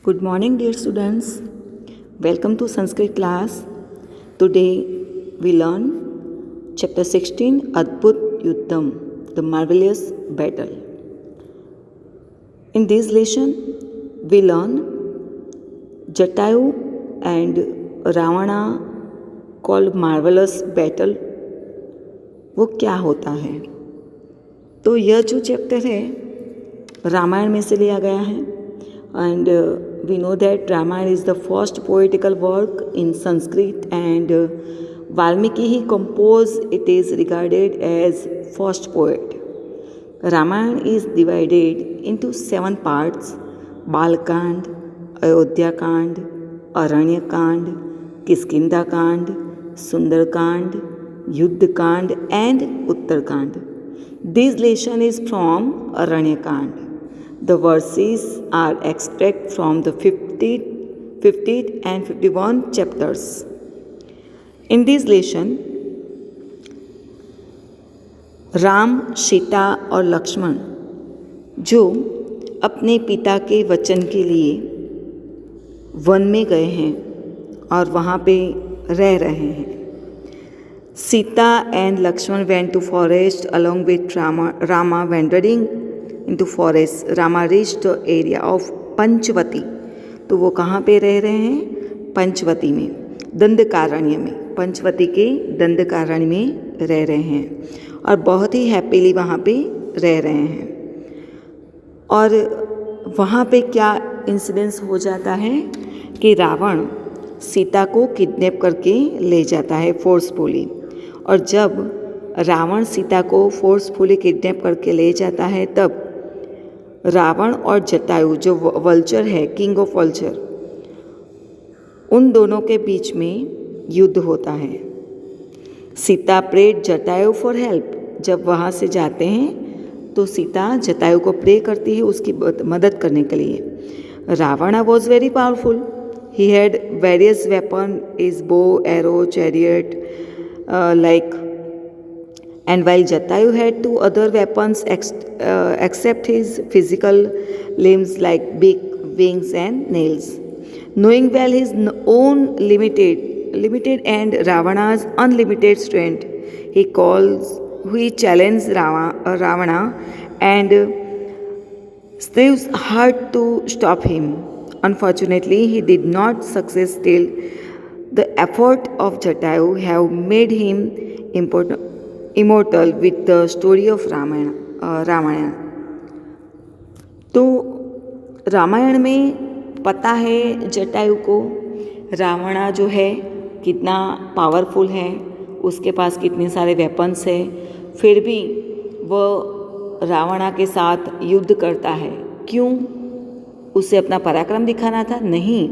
Good morning, dear students. Welcome to Sanskrit class. Today we learn chapter 16 Adbhut Yuddham, the marvelous battle. In this lesson, we learn Jatayu and Ravana called marvelous battle. वो क्या होता है? तो यह जो chapter है रामायण में से लिया गया है and we know that Ramayana is the first poetical work in Sanskrit and Valmiki he composed it is regarded as first poet. Ramayana is divided into 7 parts: Balkand, Ayodhyakand, Aranyakand, Kiskindakand, Sundarkand, Yuddhakand and Uttarkand. This lesson is from Aranyakand. The verses are extract from the 50th and 51 chapters. In this lesson, Ram, Sita और लक्ष्मण जो अपने पिता के वचन के लिए one में गए हैं और वहाँ पे रह रहे हैं. Sita and Lakshman went to forest along with Rama wandering into forest. Rama reached the area of Panchavati. तो वो कहाँ पे रह रहे हैं? पंचवती में, दंडकारण्य में. पंचवती के दंडकारण्य में रह रहे हैं और बहुत ही हैप्पीली वहाँ पे रह रहे हैं. और वहाँ पे क्या इंसिडेंस हो जाता है कि रावण सीता को किडनैप करके ले जाता है फोर्सफुली. और जब रावण सीता को फोर्सफुली किडनैप करके ले जाता है तब रावण और जटायु जो वल्चर है, किंग ऑफ वल्चर, उन दोनों के बीच में युद्ध होता है. Sita prayed Jatayu for help. जब वहाँ से जाते हैं तो सीता जटायु को प्रे करती है उसकी मदद करने के लिए. Ravana was very powerful. He had various weapon, is bow, arrow, chariot and while Jatayu had 2 other weapons except his physical limbs like beak, wings and nails. Knowing well his own limited and Ravana's unlimited strength, he challenged Ravana and strives hard to stop him. Unfortunately, he did not succeed. Still, the effort of Jatayu have made him immortal with the story of Ramayana. तो रामायण में पता है जटायु को रावणा जो है कितना powerful है, उसके पास कितने सारे वेपन्स है, फिर भी वह रावणा के साथ युद्ध करता है. क्यों? उसे अपना पराक्रम दिखाना था? नहीं,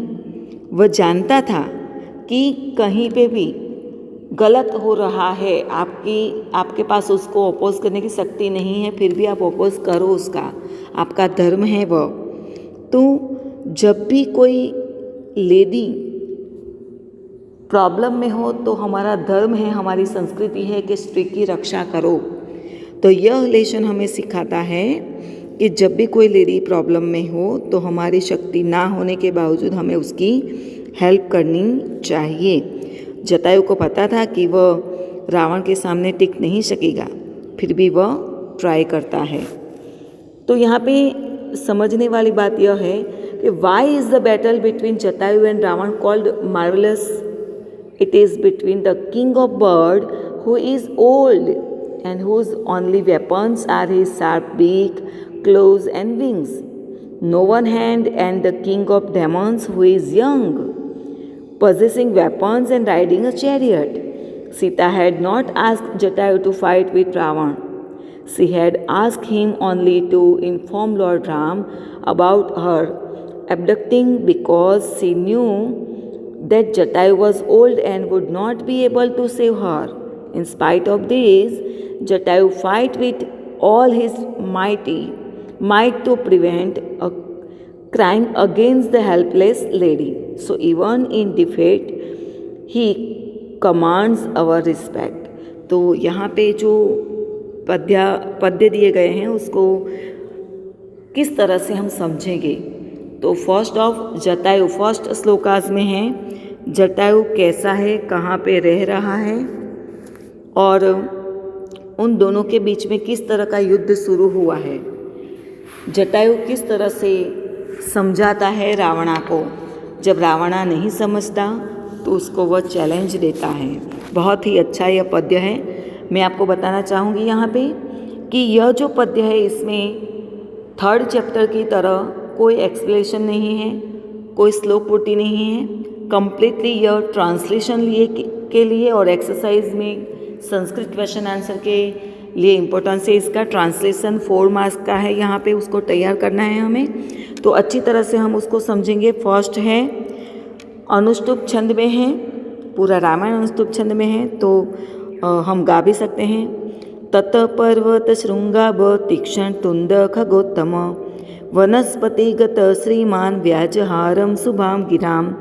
वह जानता था कि कहीं पे भी गलत हो रहा है, आपके पास उसको अपोज करने की शक्ति नहीं है, फिर भी आप अपोज करो उसका, आपका धर्म है वह. तो जब भी कोई लेडी प्रॉब्लम में हो तो हमारा धर्म है, हमारी संस्कृति है कि स्त्री की रक्षा करो. तो यह लेसन हमें सिखाता है कि जब भी कोई लेडी प्रॉब्लम में हो तो हमारी शक्ति ना होने के बावजूद हमें उसकी हेल्प करनी चाहिए. जटायु को पता था कि वह रावण के सामने टिक नहीं सकेगा, फिर भी वह ट्राई करता है. तो यहाँ पे समझने वाली बात यह है कि why is the battle between Jatayu and Ravana called marvellous. It is between the king of bird who is old and whose only weapons are his sharp beak, claws and wings. No one hand and the king of demons who is young, possessing weapons and riding a chariot. Sita had not asked Jatayu to fight with Ravan. She had asked him only to inform Lord Ram about her abducting because she knew that Jatayu was old and would not be able to save her. In spite of this, Jatayu fight with all his might to prevent a crime against the helpless lady. So even in defeat, he commands our respect. तो यहाँ पे जो पद्य दिए गए हैं उसको किस तरह से हम समझेंगे तो फर्स्ट ऑफ जटायु, फर्स्ट श्लोकाज में है जटायु कैसा है, कहाँ पे रह रहा है और उन दोनों के बीच में किस तरह का युद्ध शुरू हुआ है। जटायु किस तरह से समझाता है रावणा को, जब रावणा नहीं समझता तो उसको वह चैलेंज देता है। बहुत ही अच्छा यह पद्य है। मैं आपको बताना चाहूँगी यहाँ पे कि यह जो पद्य है इसमें थर्ड चैप्टर की तरह कोई एक्सप्लेनेशन नहीं है, कोई श्लोक पूर्ति नहीं है। कम्प्लीटली यह ट्रांसलेशन के लिए और एक्सरसाइज में संस्कृत क्वेश्चन आंसर के लिए इम्पोर्टेंस है इसका। ट्रांसलेशन 4 मार्क्स का है, यहाँ पे उसको तैयार करना है हमें, तो अच्छी तरह से हम उसको समझेंगे। फर्स्ट है अनुष्टुप छंद में है, पूरा रामायण अनुष्टुप छंद में है, तो हम गा भी सकते हैं। तत पर्वत शृंगाभ तीक्ष्ण तुंड खगोत्तम वनस्पतिगत श्रीमान व्याजहारम शुभाम गिराम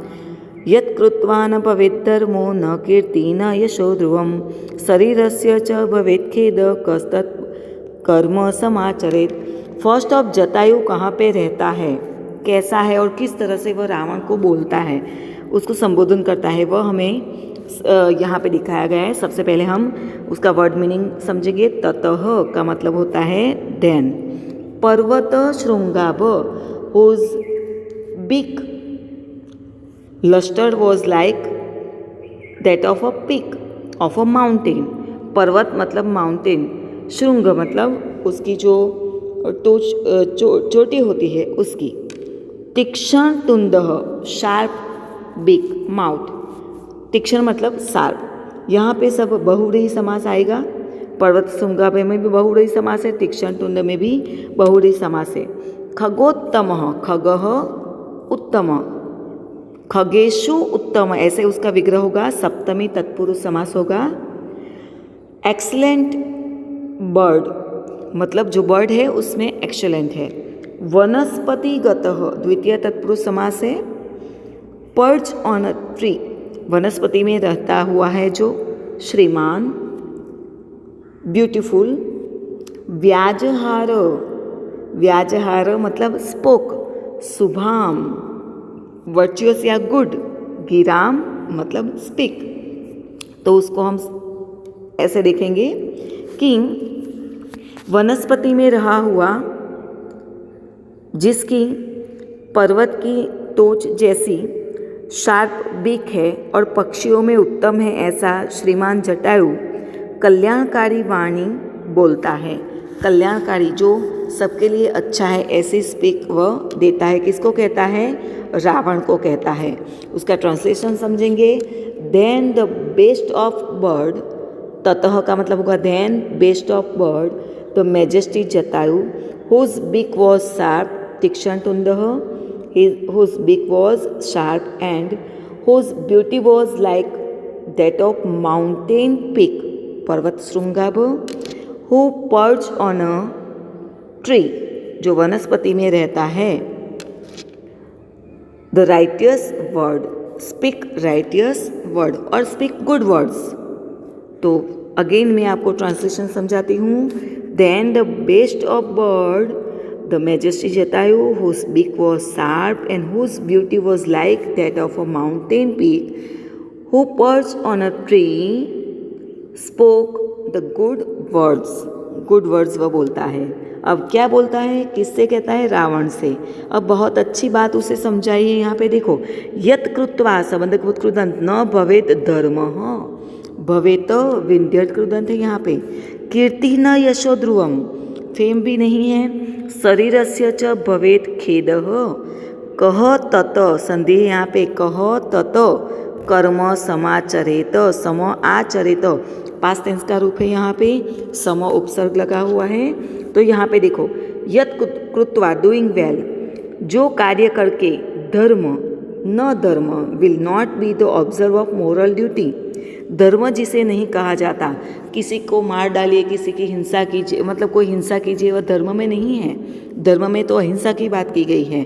यत्कृत्वा न भवेत् धर्मो न कीर्ति न यशो ध्रुवम शरीरस्य च भवेत् खेद कस्तत् कर्म समाचरेत्। फर्स्ट ऑफ जटायु कहाँ पे रहता है, कैसा है और किस तरह से वह रावण को बोलता है, उसको संबोधन करता है, वह हमें यहाँ पे दिखाया गया है। सबसे पहले हम उसका वर्ड मीनिंग समझेंगे। ततः का मतलब होता है देन। पर्वत शृंगाभ whose big luster was like that of a peak of a mountain। पर्वत मतलब माउंटेन, शृंग मतलब उसकी जो चोटी होती है उसकी। तीक्ष्ण तुंडः शार्प बिग माउथ, तीक्ष्ण मतलब शार्प। यहाँ पे सब बहुव्रीहि समास आएगा। पर्वत शृंगाभ में भी बहुव्रीहि समास है, तीक्ष्ण तुंड में भी बहुव्रीहि समास है। खगोत्तमः, खगः उत्तम, खगेशु उत्तम ऐसे उसका विग्रह होगा, सप्तमी तत्पुरुष समास होगा। एक्सीलेंट बर्ड मतलब जो बर्ड है उसमें एक्सीलेंट है। वनस्पतिगतः द्वितीय तत्पुरुष समास है। पर्च ऑन अ ट्री, वनस्पति में रहता हुआ है जो, श्रीमान ब्यूटीफुल। व्याजहार, व्याजहार मतलब स्पोक, शुभाम वर्चुअस या गुड। गिराम मतलब स्पीक, तो उसको हम ऐसे देखेंगे कि वनस्पति में रहा हुआ जिसकी पर्वत की टोच जैसी शार्प बीक है और पक्षियों में उत्तम है, ऐसा श्रीमान जटायु कल्याणकारी वाणी बोलता है। कल्याणकारी जो सबके लिए अच्छा है ऐसे स्पीक वह देता है। किसको कहता है, रावण को कहता है। उसका ट्रांसलेशन समझेंगे। Then the best of bird, ततः का मतलब होगा then best of bird, the majesty Jatayu whose beak was sharp, तीक्ष्ण तुंडः whose beak was sharp and whose beauty was like that of mountain peak, पर्वत श्रृंगाभ। Who perch on a tree, जो वनस्पति में रहता है। The righteous word, speak righteous word और स्पीक गुड वर्ड्स। तो अगेन मैं आपको ट्रांसलेशन समझाती हूँ। Then the best of bird, the majesty Jatayu whose beak was sharp and whose beauty was like that of a mountain peak, who perch on a tree spoke the good words. Good words वह बोलता है। अब क्या बोलता है, किससे कहता है, रावण से। अब बहुत अच्छी बात उसे समझाइए। यहाँ पे देखो, यत कृत्वा संबंध कृदंत न भवेत धर्म, भवेत विंध्यत कृदंत है यहाँ पे। कीर्ति न यशो ध्रुवम, फेम भी नहीं है। शरीरस्य च भवेत खेदः, कह तत संधि है यहाँ पे, कह तत कर्म समाचरेत, सम आचरेत, पास्ट टेंस का रूप है यहाँ पे, सम उपसर्ग लगा हुआ है। तो यहाँ पे देखो, यत कृत्वा डूइंग वेल, जो कार्य करके, धर्म न धर्म will not be the observe of moral duty, धर्म जिसे नहीं कहा जाता। किसी को मार डालिए, किसी की हिंसा कीजिए, मतलब कोई हिंसा कीजिए, वह धर्म में नहीं है। धर्म में तो अहिंसा की बात की गई है।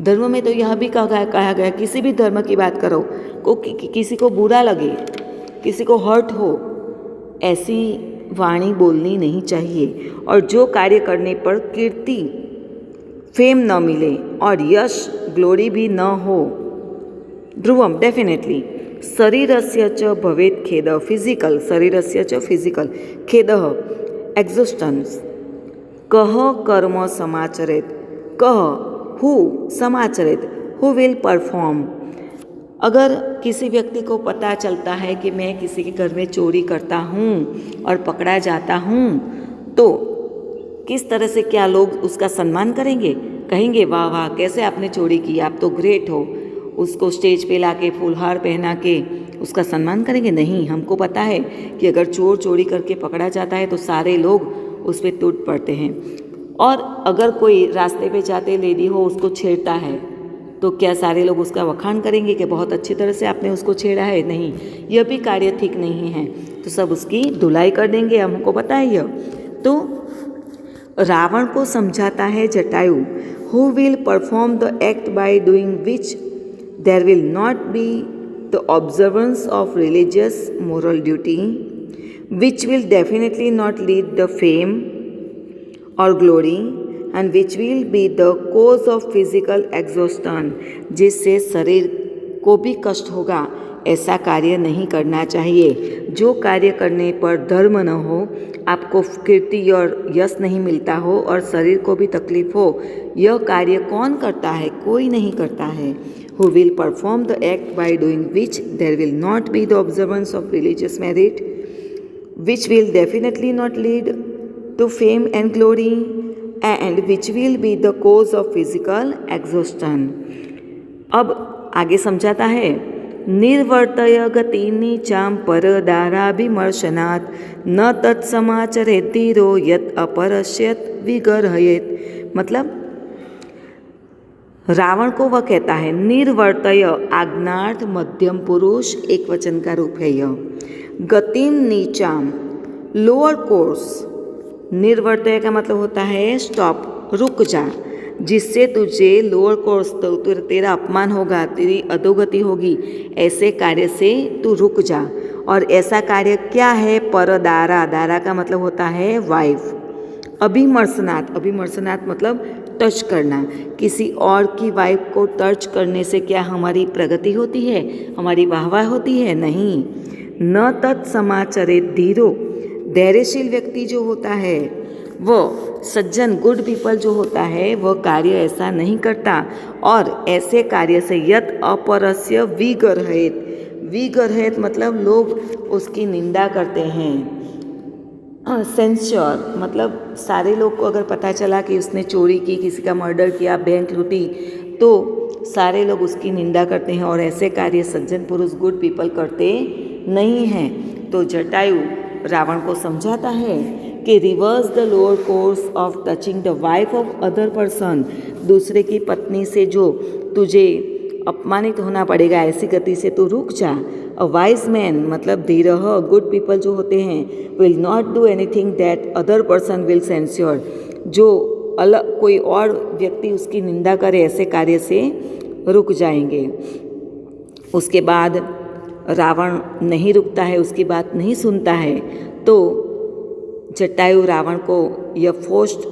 धर्म में तो यह भी कहा गया किसी भी धर्म की बात करो, किसी को बुरा लगे, किसी को हर्ट हो, ऐसी वाणी बोलनी नहीं चाहिए। और जो कार्य करने पर कीर्ति फेम न मिले और यश ग्लोरी भी न हो। ध्रुवम डेफिनेटली। शरीरस्य च भवेत् खेदः फिजिकल, शरीरस्य च फिजिकल खेदः एक्जिस्टेंस। कः कर्म समाचरेत्, कः हु समाचरेत्, हु विल परफॉर्म। अगर किसी व्यक्ति को पता चलता है कि मैं किसी के घर में चोरी करता हूँ और पकड़ा जाता हूँ, तो किस तरह से क्या लोग उसका सम्मान करेंगे? कहेंगे वाह वाह कैसे आपने चोरी की, आप तो ग्रेट हो। उसको स्टेज पे लाके फूलहार पहना के उसका सम्मान करेंगे? नहीं, हमको पता है कि अगर चोर चोरी करके पकड़ा जाता है तो सारे लोग उस पर टूट पड़ते हैं। और अगर कोई रास्ते पे जाते लेडी हो उसको छेड़ता है तो क्या सारे लोग उसका वखान करेंगे कि बहुत अच्छी तरह से आपने उसको छेड़ा है? नहीं, यह भी कार्य ठीक नहीं है, तो सब उसकी धुलाई कर देंगे, हमको पता है यह। तो रावण को समझाता है Jatayu, who will perform the act by doing which there will not be the observance of religious moral duty, which will definitely not lead the fame और glory and which will be the cause of physical exhaustion, जिससे शरीर को भी कष्ट होगा। ऐसा कार्य नहीं करना चाहिए। जो कार्य करने पर धर्म न हो, आपको कीर्ति और यश नहीं मिलता हो और शरीर को भी तकलीफ हो, यह कार्य कौन करता है? कोई नहीं करता है। Who will perform the act by doing which there will not be the observance of religious merit, which will definitely not lead to fame and glory and which will be the cause of physical exhaustion. अब आगे समझाता है, निर्वर्तय गति नीचाम परदाराभिमर्शनात् न तत्समाचरेत् धीरो यत् अपरश्यत् विगर्हयेत्। मतलब रावण को वह कहता है निर्वर्तय, आज्ञार्थ मध्यम पुरुष एक वचन का रूप है यह। गतिम नीचाम, लोअर कोर्स। निर्वर्तय का मतलब होता है स्टॉप, रुक जा, जिससे तुझे लोअर कोर्स, तो तेरा अपमान होगा, तेरी अधोगति होगी, ऐसे कार्य से तू रुक जा। और ऐसा कार्य क्या है? परदारा, दारा का मतलब होता है वाइफ। अभिमर्शनात्, अभिमर्शनात् मतलब टच करना। किसी और की वाइफ को टच करने से क्या हमारी प्रगति होती है, हमारी वाहवाह होती है? नहीं। न तत्समाचरेत् धीरो, धैर्यशील व्यक्ति जो होता है, वो सज्जन गुड पीपल जो होता है, वह कार्य ऐसा नहीं करता। और ऐसे कार्य से यत् अपरस्य विगर्हयेत्, विगर्हयेत् मतलब लोग उसकी निंदा करते हैं। सेंश्योर मतलब सारे लोग को अगर पता चला कि उसने चोरी की, किसी का मर्डर किया, बैंक लूटी, तो सारे लोग उसकी निंदा करते हैं और ऐसे कार्य सज्जन पुरुष गुड पीपल करते नहीं हैं। तो जटायु रावण को समझाता है कि reverse the lower course of touching the wife of other person, दूसरे की पत्नी से जो तुझे अपमानित होना पड़ेगा, ऐसी गति से तू रुक जा। अ वाइज मैन मतलब धीरह, गुड पीपल जो होते हैं, will not do anything that other person will censure, जो अलग कोई और व्यक्ति उसकी निंदा करे, ऐसे कार्य से रुक जाएंगे। उसके बाद रावण नहीं रुकता है, उसकी बात नहीं सुनता है। तो जटायु रावण को यह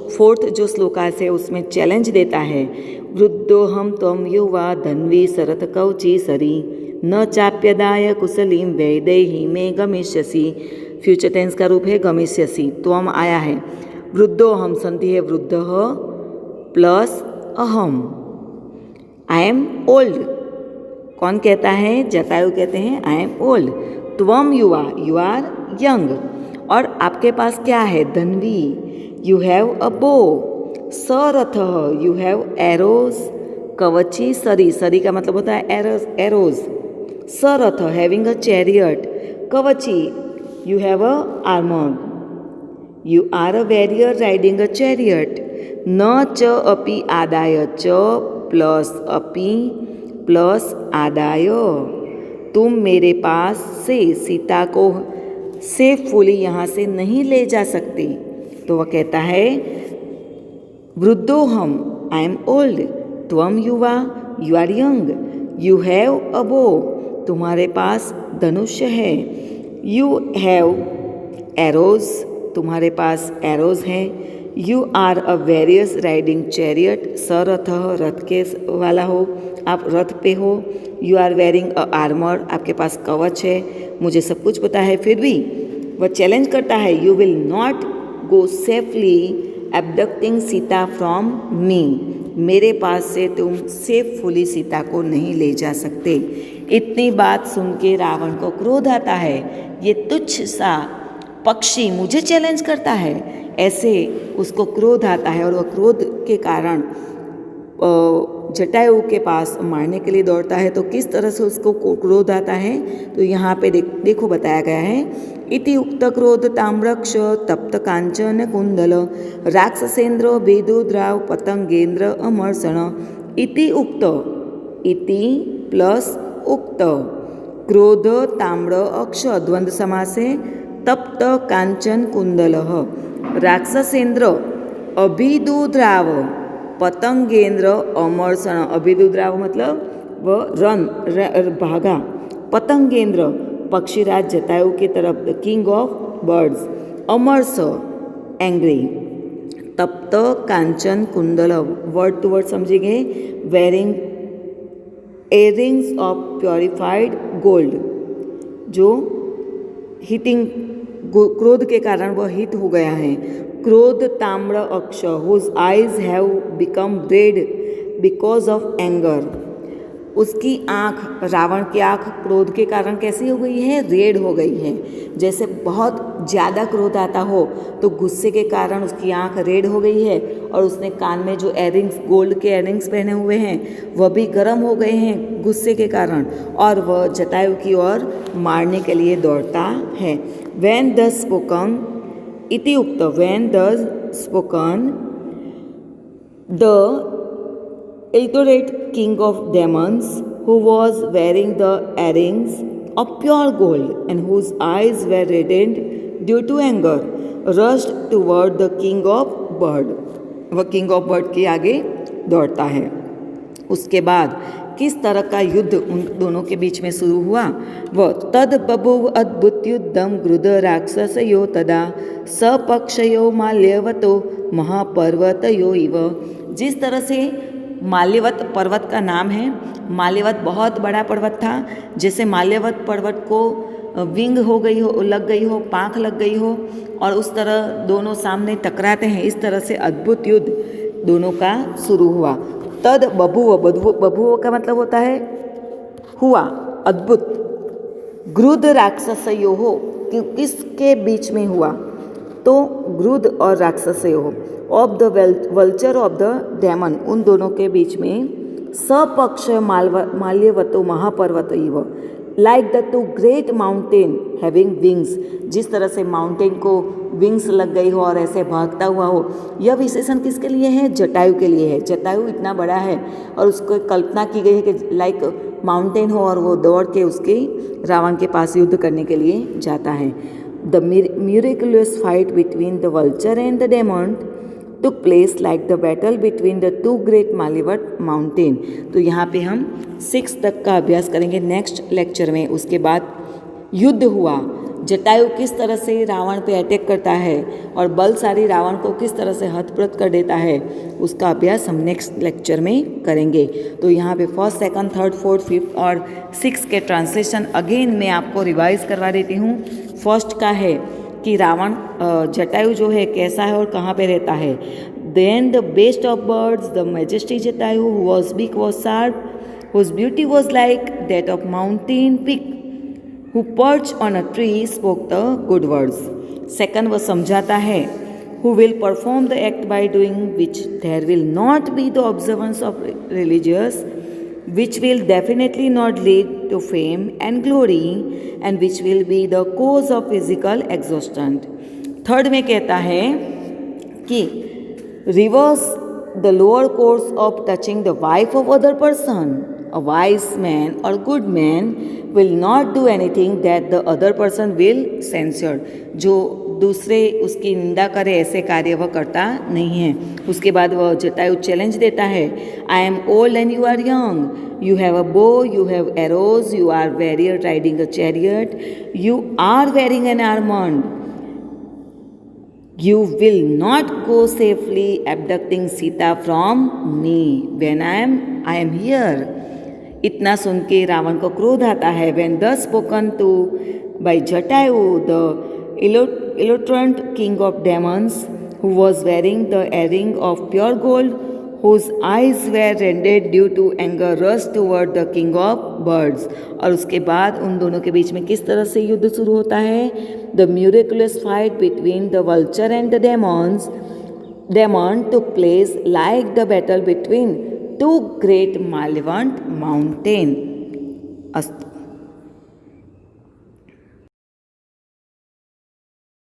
फोर्थ जो श्लोकास है उसमें चैलेंज देता है, वृद्धोहम त्वम युवा धन्वी शरथ कवची सरी न चाप्यदाय कुशलीम वैदेही में गमिष्यसि। फ्यूचर टेंस का रूप है गमिष्यसि। त्वम आया है, वृद्धोहम संधि है वृद्ध प्लस अहम, आई एम ओल्ड। कौन कहता है? जटायु कहते हैं आई एम ओल्ड। त्वम युवा, यू आर यंग। और आपके पास क्या है? धन्वी, यू हैव अ बो। सरथ, यू हैव एरोज। कवची सरी, सरी का मतलब होता है एरोज। सरथ, हैविंग अ चैरियट। कवची, you have a armour. You are a warrior riding a chariot. न च अपि आदाय, च प्लस अपि प्लस आदाय, तुम मेरे पास से सीता को सेफुली यहाँ से नहीं ले जा सकती। तो वह कहता है वृद्धोहम, आई एम ओल्ड। त्वम युवा, you are young. You have a bow, तुम्हारे पास धनुष्य है। यू हैव एरोज, तुम्हारे पास एरोज हैं। You are a warrior riding chariot, सरथ रथ के वाला हो, आप रथ पे हो। You are wearing a armour, आपके पास कवच है। मुझे सब कुछ पता है, फिर भी वह चैलेंज करता है, you will not go safely abducting Sita from me, मेरे पास से तुम सेफुली सीता को नहीं ले जा सकते। इतनी बात सुन के रावण को क्रोध आता है, ये तुच्छ सा पक्षी मुझे चैलेंज करता है, ऐसे उसको क्रोध आता है और वह क्रोध के कारण जटायु के पास मारने के लिए दौड़ता है। तो किस तरह से उसको क्रोध आता है, तो यहाँ पे देखो बताया गया है, इति उक्त क्रोध ताम्रक्ष तप्त कांचन कुंडल राक्षसेन्द्र बेदुद्राव पतंगेन्द्र अमर्षण। इति उक्त, इति प्लस उक्त, क्रोध ताम्र अक्ष द्वंद्व समास है। तप्त कांचन कुंडल राक्षसेन्द्र अभिदुद्राव पतंगेन्द्र अमर्षण, अभिदुद्राव मतलब वह भागा, पतंगेन्द्र पक्षीराज जटायु की तरफ, द किंग ऑफ बर्ड्स, अमर्ष एंग्री, तप्त कांचन कुंडल वर्ड टू वर्ड समझेंगे, wearing earrings of purified gold, जो हीटिंग क्रोध के कारण वह हिट हो गया है। क्रोध ताम्र अक्ष whose eyes have become red because of anger, उसकी आँख, रावण की आँख क्रोध के कारण कैसी हो गई है, रेड हो गई है। जैसे बहुत ज़्यादा क्रोध आता हो तो गुस्से के कारण उसकी आँख रेड हो गई है, और उसने कान में जो एयरिंग्स, गोल्ड के एयरिंग्स पहने हुए हैं वह भी गर्म हो गए हैं गुस्से के कारण, और वह जटायु की ओर मारने के लिए दौड़ता है। When thus spoken, इति उक्त, when thus spoken, the illiterate king of demons, who was wearing the earrings of pure gold and whose eyes were reddened due to anger, rushed toward the king of bird. वह king of bird के आगे दौड़ता है। उसके बाद किस तरह का युद्ध उन दोनों के बीच में शुरू हुआ, वह तद बभुव अद्भुत युद्धम गृद राक्षसयो तदा सपक्षयो माल्यवतो महापर्वतयो इव। जिस तरह से माल्यवत पर्वत का नाम है, माल्यवत बहुत बड़ा पर्वत था, जैसे माल्यवत पर्वत को विंग हो गई हो, लग गई हो, पाँख लग गई हो, और उस तरह दोनों सामने टकराते हैं, इस तरह से अद्भुत युद्ध दोनों का शुरू हुआ। तद बभुव, बभुव का मतलब होता है हुआ, अद्भुत। गृद राक्षसयो हो, किसके बीच में हुआ, तो गृद और राक्षसयो हो, of the vulture of the demon, उन दोनों के बीच में सपक्ष माल्यवतो महापर्वत इव, like the two great mountain having wings, जिस तरह से माउंटेन को विंग्स लग गई हो और ऐसे भागता हुआ हो। यह विशेषण किसके लिए है, जटायु के लिए है। जटायु इतना बड़ा है और उसको कल्पना की गई है कि लाइक माउंटेन हो और वो दौड़ के उसके रावण के पास युद्ध करने के लिए जाता है। The miraculous fight between the vulture and the demon took place like the battle between the two great Malivat mountain। तो यहाँ पे हम 6 तक का अभ्यास करेंगे नेक्स्ट लेक्चर में। उसके बाद युद्ध हुआ, जटायु किस तरह से रावण पे अटैक करता है और बलशाली रावण को किस तरह से हतप्रत कर देता है, उसका अभ्यास हम नेक्स्ट लेक्चर में करेंगे। तो यहाँ पे 1st, 2nd, 3rd, 4th, 5th और 6 के ट्रांसलेशन अगेन मैं आपको रिवाइज करवा देती हूँ। फर्स्ट का है कि रावण, जटायु जो है कैसा है और कहाँ पे रहता है। Then the best of birds, the majesty Jatayu, who was big was sharp, whose beauty was like that of mountain peak, who perched on a tree spoke the good words। Second वो समझाता है, who will perform the act by doing which there will not be the observance of religious, which will definitely not lead to fame and glory and which will be the cause of physical exhaustion। Third में कहता है कि reverse the lower course of touching the wife of other person। A wise man or good man will not do anything that the other person will censure। जो दूसरे उसकी निंदा करे ऐसे कार्य वह करता नहीं है। उसके बाद वह जटायु चैलेंज देता है, I am old and you are young, you have a bow, you have arrows, you are warrior riding a chariot, you are wearing an armor, You will not go safely abducting Sita from me when I am here. इतना सुन के रावण को क्रोध आता है. When thus spoken to by Jatayu, the illustrant king of demons, who was wearing the earring of pure gold, whose eyes were rendered due to anger, rushed toward the king of birds. और उसके बाद उन दोनों के बीच में किस तरह से युद्ध शुरू होता है? The miraculous fight between the vulture and the demon took place like the battle between two great malevolent mountains.